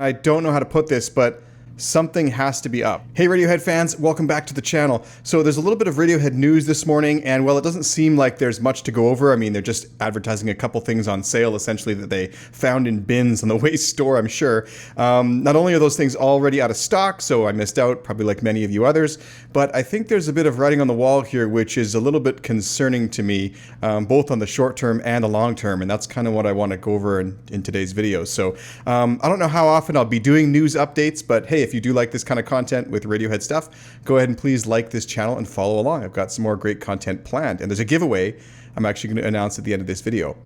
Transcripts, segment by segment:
I don't know how to put this, but something has to be up. Hey Radiohead fans, welcome back to the channel. So there's a little bit of Radiohead news this morning, and well, it doesn't seem like there's much to go over. I mean, they're just advertising a couple things on sale, essentially, that they found in bins on the waste store, I'm sure. Not only are those things already out of stock, so I missed out, probably like many of you others, but I think there's a bit of writing on the wall here, which is a little bit concerning to me, both on the short term and the long term, and that's kind of what I want to go over in today's video. So I don't know how often I'll be doing news updates, but hey, if you do like this kind of content with Radiohead stuff, go ahead and please like this channel and follow along. I've got some more great content planned, and there's a giveaway I'm actually going to announce at the end of this video.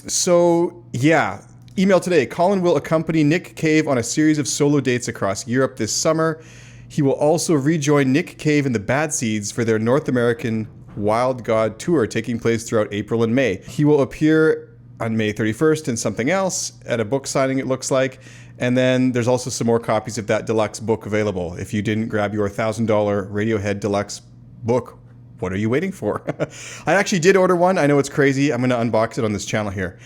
So yeah, email today. Colin will accompany Nick Cave on a series of solo dates across Europe this summer. He will also rejoin Nick Cave and the Bad Seeds for their North American Wild God tour taking place throughout April and May. He will appear on May 31st in something else at a book signing, it looks like. And then there's also some more copies of that deluxe book available. If you didn't grab your $1,000 Radiohead deluxe book, what are you waiting for? I actually did order one. I know it's crazy. I'm going to unbox it on this channel here.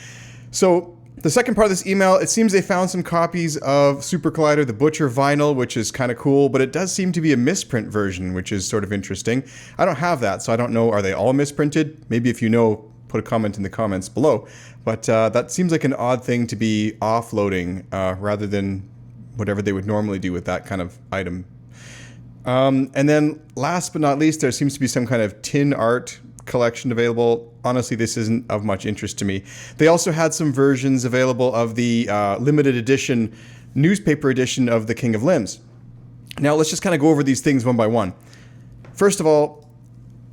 So the second part of this email, it seems they found some copies of Super Collider, the Butcher vinyl, which is kind of cool, but it does seem to be a misprint version, which is sort of interesting. I don't have that, so I don't know. Are they all misprinted? Maybe if you know, put a comment in the comments below. But that seems like an odd thing to be offloading rather than whatever they would normally do with that kind of item. And then last but not least, there seems to be some kind of tin art collection available. Honestly, this isn't of much interest to me. They also had some versions available of the limited edition newspaper edition of The King of Limbs. Now let's just kind of go over these things one by one. First of all,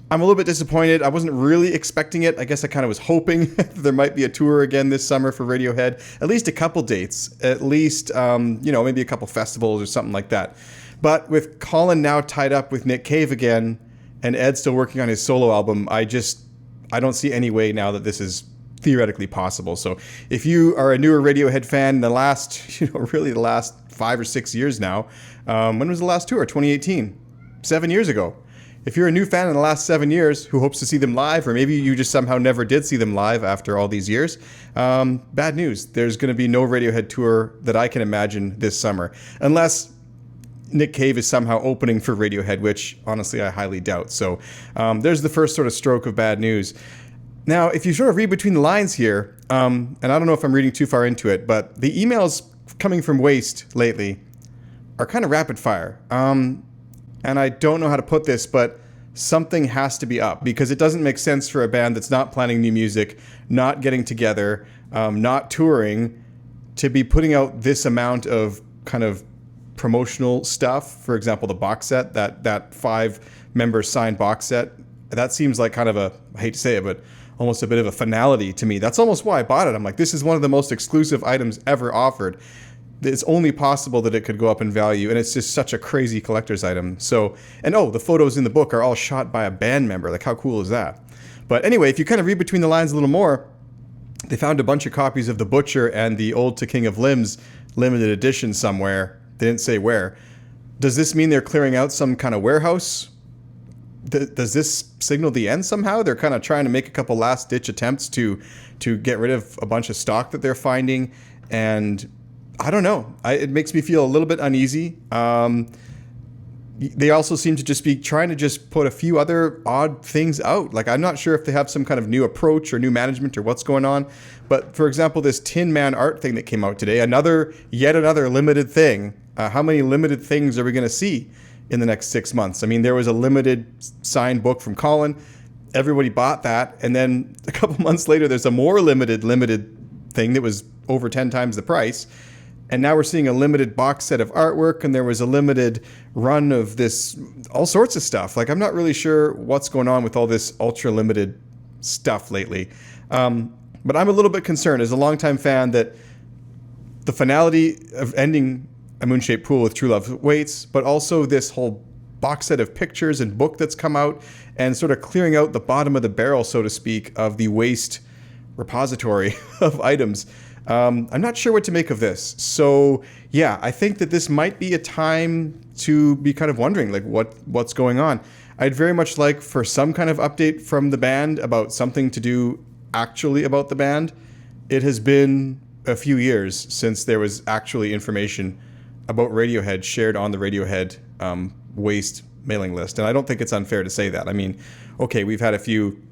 I'm a little bit disappointed. I wasn't really expecting it. I guess I kind of was hoping there might be a tour again this summer for Radiohead. At least a couple dates. At least, you know, maybe a couple festivals or something like that. But with Colin now tied up with Nick Cave again, and Ed still working on his solo album, I don't see any way now that this is theoretically possible. So if you are a newer Radiohead fan, the last, really the last 5 or 6 years now, when was the last tour? 2018, 7 years ago. If you're a new fan in the last 7 years who hopes to see them live, or maybe you just somehow never did see them live after all these years, bad news. There's going to be no Radiohead tour that I can imagine this summer, unless Nick Cave is somehow opening for Radiohead, which honestly I highly doubt. So there's the first sort of stroke of bad news. Now, if you sort of read between the lines here, and I don't know if I'm reading too far into it, but the emails coming from Waste lately are kind of rapid fire. And I don't know how to put this, but something has to be up, because it doesn't make sense for a band that's not planning new music, not getting together, not touring, to be putting out this amount of kind of promotional stuff. For example, the box set, that 5-member signed box set, that seems like kind of a, I hate to say it, but almost a bit of a finality to me. That's almost why I bought it. I'm like, this is one of the most exclusive items ever offered. It's only possible that it could go up in value, and it's just such a crazy collector's item. So, and oh, the photos in the book are all shot by a band member. Like, how cool is that? But anyway, if you kind of read between the lines a little more, they found a bunch of copies of The Butcher and the Ode to King of Limbs limited edition somewhere. They didn't say where. Does this mean they're clearing out some kind of warehouse? Does this signal the end somehow? They're kind of trying to make a couple last-ditch attempts to get rid of a bunch of stock that they're finding, and I don't know. It makes me feel a little bit uneasy. They also seem to just be trying to just put a few other odd things out. Like, I'm not sure if they have some kind of new approach or new management or what's going on. But for example, this Tin Man art thing that came out today, yet another limited thing. How many limited things are we going to see in the next 6 months? I mean, there was a limited signed book from Colin. Everybody bought that. And then a couple months later, there's a more limited thing that was over 10 times the price. And now we're seeing a limited box set of artwork, and there was a limited run of this, all sorts of stuff. Like, I'm not really sure what's going on with all this ultra limited stuff lately. But I'm a little bit concerned as a longtime fan that the finality of ending A Moon-Shaped Pool with True Love waits, but also this whole box set of pictures and book that's come out and sort of clearing out the bottom of the barrel, so to speak, of the Waste repository of items. I'm not sure what to make of this. So yeah, I think that this might be a time to be kind of wondering, like, what's going on. I'd very much like for some kind of update from the band about something to do actually about the band. It has been a few years since there was actually information about Radiohead shared on the Radiohead waste mailing list. And I don't think it's unfair to say that. I mean, okay, we've had a few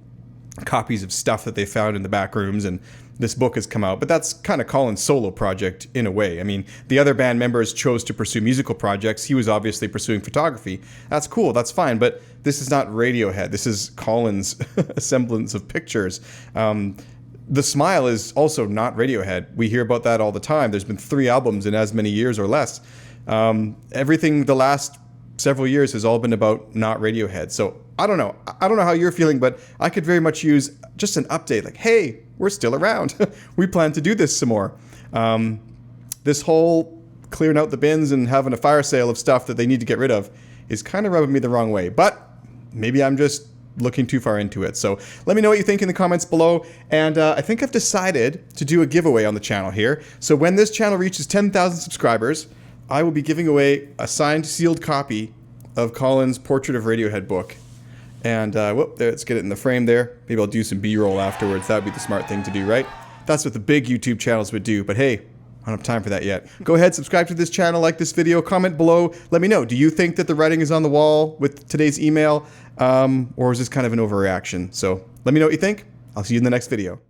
copies of stuff that they found in the back rooms, and this book has come out, but that's kind of Colin's solo project in a way. I mean, the other band members chose to pursue musical projects. He was obviously pursuing photography. That's cool, that's fine, but this is not Radiohead. This is Colin's semblance of pictures. The Smile is also not Radiohead. We hear about that all the time. There's been 3 albums in as many years or less. Everything the last several years has all been about not Radiohead. So I don't know. I don't know how you're feeling, but I could very much use just an update. Like, hey, we're still around. We plan to do this some more. This whole clearing out the bins and having a fire sale of stuff that they need to get rid of is kind of rubbing me the wrong way. But maybe I'm just looking too far into it. So let me know what you think in the comments below. And I think I've decided to do a giveaway on the channel here. So when this channel reaches 10,000 subscribers, I will be giving away a signed, sealed copy of Colin's Portrait of Radiohead book. And whoop, there, let's get it in the frame there. Maybe I'll do some B-roll afterwards. That would be the smart thing to do, right? That's what the big YouTube channels would do. But hey, I don't have time for that yet. Go ahead, subscribe to this channel, like this video, comment below. Let me know, do you think that the writing is on the wall with today's email? Or is this kind of an overreaction? So let me know what you think. I'll see you in the next video.